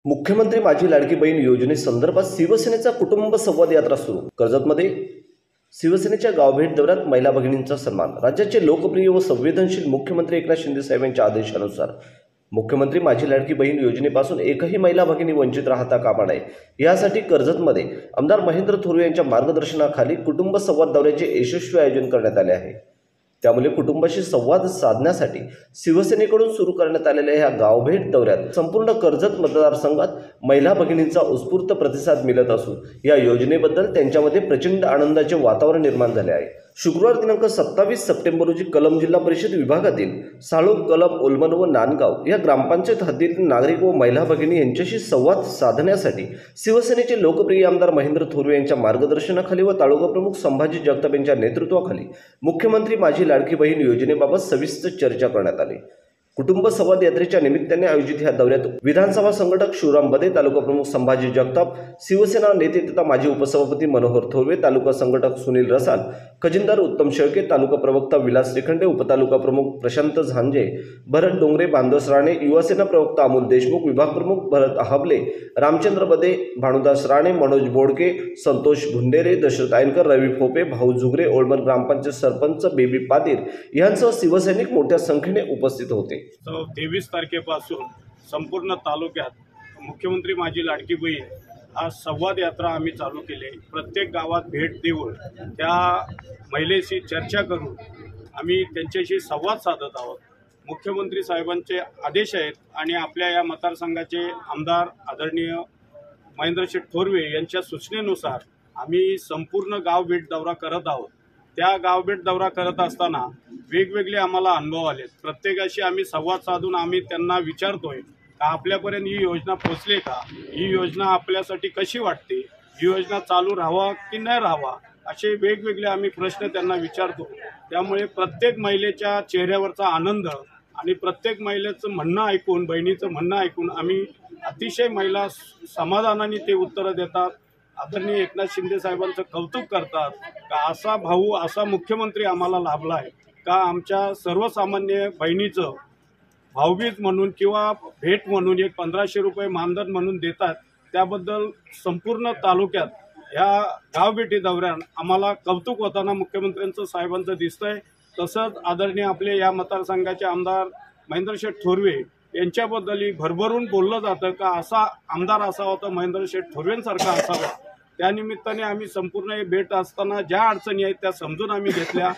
मुख्यमंत्री माझी लाडकी बहीण योजनेसंदर्भात शिवसेनेचा कुटुंब संवाद यात्रा सुरू। कर्जतमध्ये शिवसेनेच्या गावभेट दौऱ्यात महिला भगिनींचा सन्मान। राज्याचे लोकप्रिय व संवेदनशील मुख्यमंत्री एकनाथ शिंदे साहेबांच्या आदेशानुसार मुख्यमंत्री माझी लाडकी बहीण योजनेपासून एकही महिला भगिनी वंचित राहता कामा नये यासाठी कर्जतमध्ये आमदार महेंद्र थोरवे यांच्या मार्गदर्शनाखाली कुटुंब संवाद दौऱ्याचे यशस्वी आयोजन करण्यात आले आहे। त्यामुळे कुटुंबाशी संवाद साधण्यासाठी शिवसेनेकडून सुरू करण्यात आलेल्या या गावभेट दौऱ्यात संपूर्ण कर्जत मतदारसंघात महिला भगिनींचा उत्स्फूर्त प्रतिसाद मिळत असून या योजनेबद्दल त्यांच्यामध्ये प्रचंड आनंदाचे वातावरण निर्माण झाले आहे। शुक्रवार दिनांक 27 सप्टेंबर रोजी कलम जिल्हा परिषद विभागातील साळोख, कलम, ओलमन व नांदगाव या ग्रामपंचायत हद्दीतील नागरिक व महिला भगिनी यांच्याशी संवाद साधण्यासाठी शिवसेनेचे लोकप्रिय आमदार महेंद्र थोरवे यांच्या मार्गदर्शनाखाली व तालुका प्रमुख संभाजी जगताप यांच्या नेतृत्वाखाली मुख्यमंत्री माझी लाडकी बहीण योजनेबाबत सविस्तर चर्चा करण्यात आली। कुटुंब संवाद यात्रेच्या निमित्ताने आयोजित या दौऱ्यात विधानसभा संघटक शिवराम बदे, तालुका प्रमुख संभाजी जगताप, शिवसेना नेते तथा माजी उपसभापती मनोहर थोरवे, तालुका संघटक सुनील रसाल, खजिनदार उत्तम शेळके, तालुका प्रवक्ता विलास श्रीखंडे, उपतालुका प्रमुख प्रशांत झांजे, भरत डोंगरे, बांधवस राणे, युवासेना प्रवक्ता अमोल देशमुख, विभाग प्रमुख भरत हबले, रामचंद्र बदे, भानुदास राणे, मनोज बोडके, संतोष भुंडेरे, दशरथ आयनकर, रवी फोपे, भाऊ जुगरे, ओळमन ग्रामपंचायत सरपंच बेबी पाटील यांसह शिवसैनिक मोठ्या संख्येने उपस्थित होते। 23 तारखेपासून संपूर्ण तालुक्यात मुख्यमंत्री माझी लाडकी बहीण हा संवाद यात्रा आम्ही चालू केली। प्रत्येक गावात भेट देऊन त्या महिलेशी चर्चा करून आम्ही त्यांच्याशी संवाद साधत आहोत। मुख्यमंत्री साहेबांचे आदेश आहेत आणि आपल्या या मतदारसंघाचे आमदार आदरणीय महेंद्र थोरवे यांच्या सूचनेनुसार आम्ही संपूर्ण गाव भेट दौरा करत आहोत। त्या गावभेट दौरा करत असताना वेगवेगळे आम्हाला अनुभव आले। प्रत्येकाशी आम्ही संवाद साधून आम्ही त्यांना विचारतोय का आपल्यापर्यंत ही योजना पोहोचली का, ही योजना आपल्यासाठी कशी वाटते, ही योजना चालू राहावा की नाही राहावा, असे वेगवेगळे आम्ही प्रश्न त्यांना विचारतो। त्यामुळे प्रत्येक महिलेच्या चेहऱ्यावरचा आनंद आणि प्रत्येक महिलेचं म्हणणं ऐकून, बहिणीचं म्हणणं ऐकून आम्ही अतिशय महिला समाधानाने ते उत्तरं देतात। आदरणीय एकनाथ शिंदे साहेबांचं कौतुक करतात का असा भाऊ, असा मुख्यमंत्री आम्हाला लाभला आहे का आमच्या सर्वसामान्य बहिणीचं भाऊबीज म्हणून किंवा भेट म्हणून एक 1500 रुपये मानधन म्हणून देतात। त्याबद्दल संपूर्ण तालुक्यात ह्या गावभेटी दौऱ्यात आम्हाला कौतुक होताना मुख्यमंत्र्यांचं साहेबांचं दिसतंय। तसंच आदरणीय आपले या मतदारसंघाचे आमदार महेंद्र थोरवे यांच्याबद्दलही भरभरून बोललं जातं का असा आमदार असावा तर महेंद्र थोरवेंसारखा असावा। त्यानिमित्ताने आम्ही संपूर्ण हे भेट असताना ज्या अडचणी आहेत त्या समजून आम्ही घेतल्या।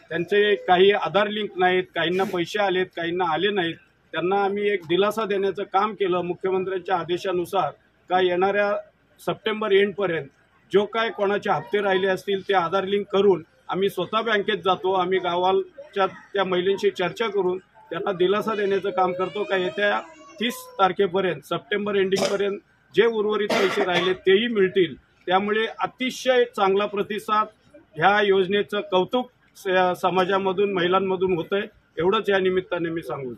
त्यांचे काही आधार लिंक नाहीत, काहींना पैसे आलेत, काहींना आले नाहीत, त्यांना आम्ही एक दिलासा देण्याचं काम केलं। मुख्यमंत्र्यांच्या आदेशानुसार का येणाऱ्या सप्टेंबर एंडपर्यंत जो काय कोणाचे हप्ते राहिले असतील ते आधार लिंक करून आम्ही स्वतः बँकेत जातो, आम्ही गावाच्या त्या महिलांशी चर्चा करून त्यांना दिलासा देण्याचं काम करतो का येत्या 30 तारखेपर्यंत, सप्टेंबर एंडिंगपर्यंत जे उर्वरित पैसे राहिले तेही मिळतील। त्यामुळे अतिशय चांगला प्रतिसाद ह्या योजनेचं कौतुक समाजामधून, महिलांमधून होतंय, एवढंच या निमित्ताने मी सांगू।